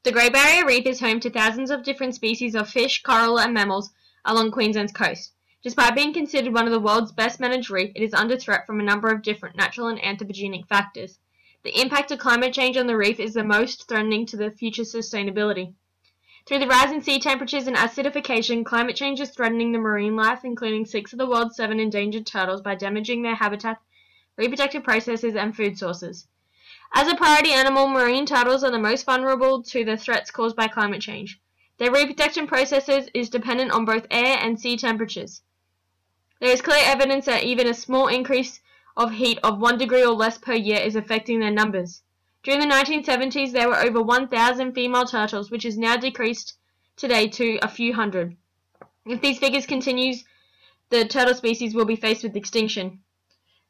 The Great Barrier Reef is home to thousands of different species of fish, coral, and mammals along Queensland's coast. Despite being considered one of the world's best managed reefs, it is under threat from a number of different natural and anthropogenic factors. The impact of climate change on the reef is the most threatening to the future sustainability. Through the rise in sea temperatures and acidification, climate change is threatening the marine life, including 6 of the world's 7 endangered turtles, by damaging their habitat, reproductive processes, and food sources. As a priority animal, marine turtles are the most vulnerable to the threats caused by climate change. Their reproduction processes is dependent on both air and sea temperatures. There is clear evidence that even a small increase of heat of 1 degree or less per year is affecting their numbers. During the 1970s, there were over 1,000 female turtles, which is now decreased today to a few hundred. If these figures continue, the turtle species will be faced with extinction.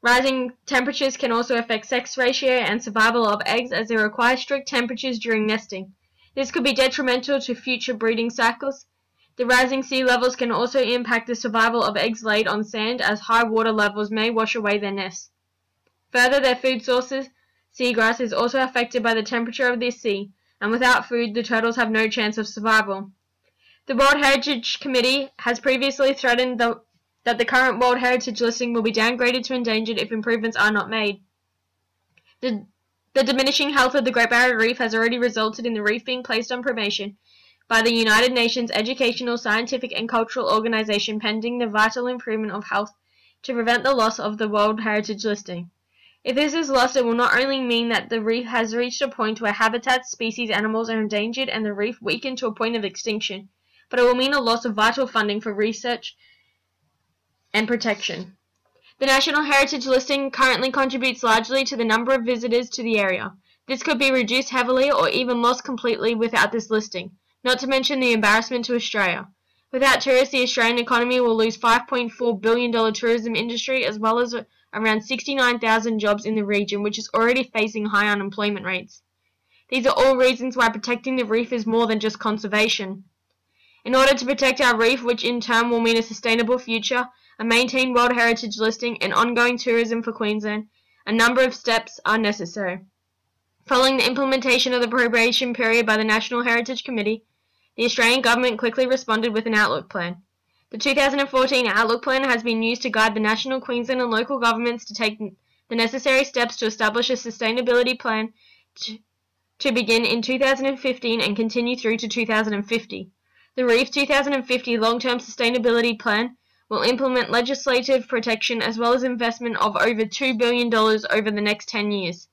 Rising temperatures can also affect sex ratio and survival of eggs, as they require strict temperatures during nesting. This could be detrimental to future breeding cycles. The rising sea levels can also impact the survival of eggs laid on sand, as high water levels may wash away their nests. Further, their food sources, seagrass, is also affected by the temperature of the sea, and without food, the turtles have no chance of survival. The World Heritage Committee has previously threatened that the current World Heritage listing will be downgraded to endangered if improvements are not made. The diminishing health of the Great Barrier Reef has already resulted in the reef being placed on probation by the United Nations Educational, Scientific and Cultural Organization, pending the vital improvement of health to prevent the loss of the World Heritage listing. If this is lost, it will not only mean that the reef has reached a point where habitats, species, animals are endangered and the reef weakened to a point of extinction, but it will mean a loss of vital funding for research and protection. The National Heritage listing currently contributes largely to the number of visitors to the area. This could be reduced heavily or even lost completely without this listing, not to mention the embarrassment to Australia. Without tourists, the Australian economy will lose $5.4 billion tourism industry, as well as around 69,000 jobs in the region, which is already facing high unemployment rates. These are all reasons why protecting the reef is more than just conservation. In order to protect our reef, which in turn will mean a sustainable future, a maintained World Heritage listing, and ongoing tourism for Queensland, a number of steps are necessary. Following the implementation of the probation period by the National Heritage Committee, the Australian Government quickly responded with an Outlook Plan. The 2014 Outlook Plan has been used to guide the national, Queensland and local governments to take the necessary steps to establish a sustainability plan to begin in 2015 and continue through to 2050. The Reef 2050 Long-Term Sustainability Plan will implement legislative protection as well as investment of over $2 billion over the next 10 years.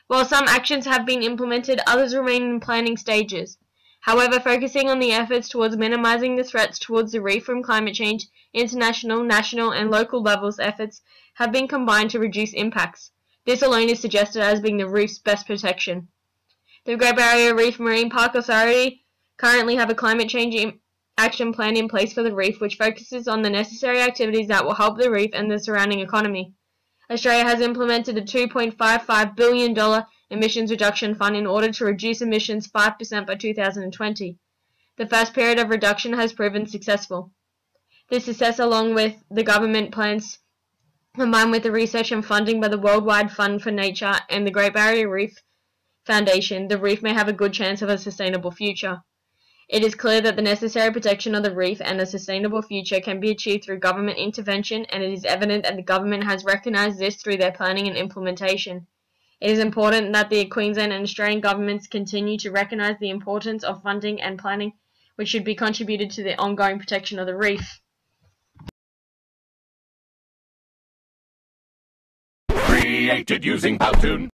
While some actions have been implemented, others remain in planning stages. However, focusing on the efforts towards minimizing the threats towards the reef from climate change, international, national, and local levels efforts have been combined to reduce impacts. This alone is suggested as being the reef's best protection. The Great Barrier Reef Marine Park Authority currently have a climate change action plan in place for the reef, which focuses on the necessary activities that will help the reef and the surrounding economy. Australia has implemented a $2.55 billion emissions reduction fund in order to reduce emissions 5% by 2020. The first period of reduction has proven successful. This success, along with the government plans, combined with the research and funding by the Worldwide Fund for Nature and the Great Barrier Reef Foundation, the reef may have a good chance of a sustainable future. It is clear that the necessary protection of the reef and a sustainable future can be achieved through government intervention, and it is evident that the government has recognised this through their planning and implementation. It is important that the Queensland and Australian governments continue to recognise the importance of funding and planning, which should be contributed to the ongoing protection of the reef. Created using Powtoon.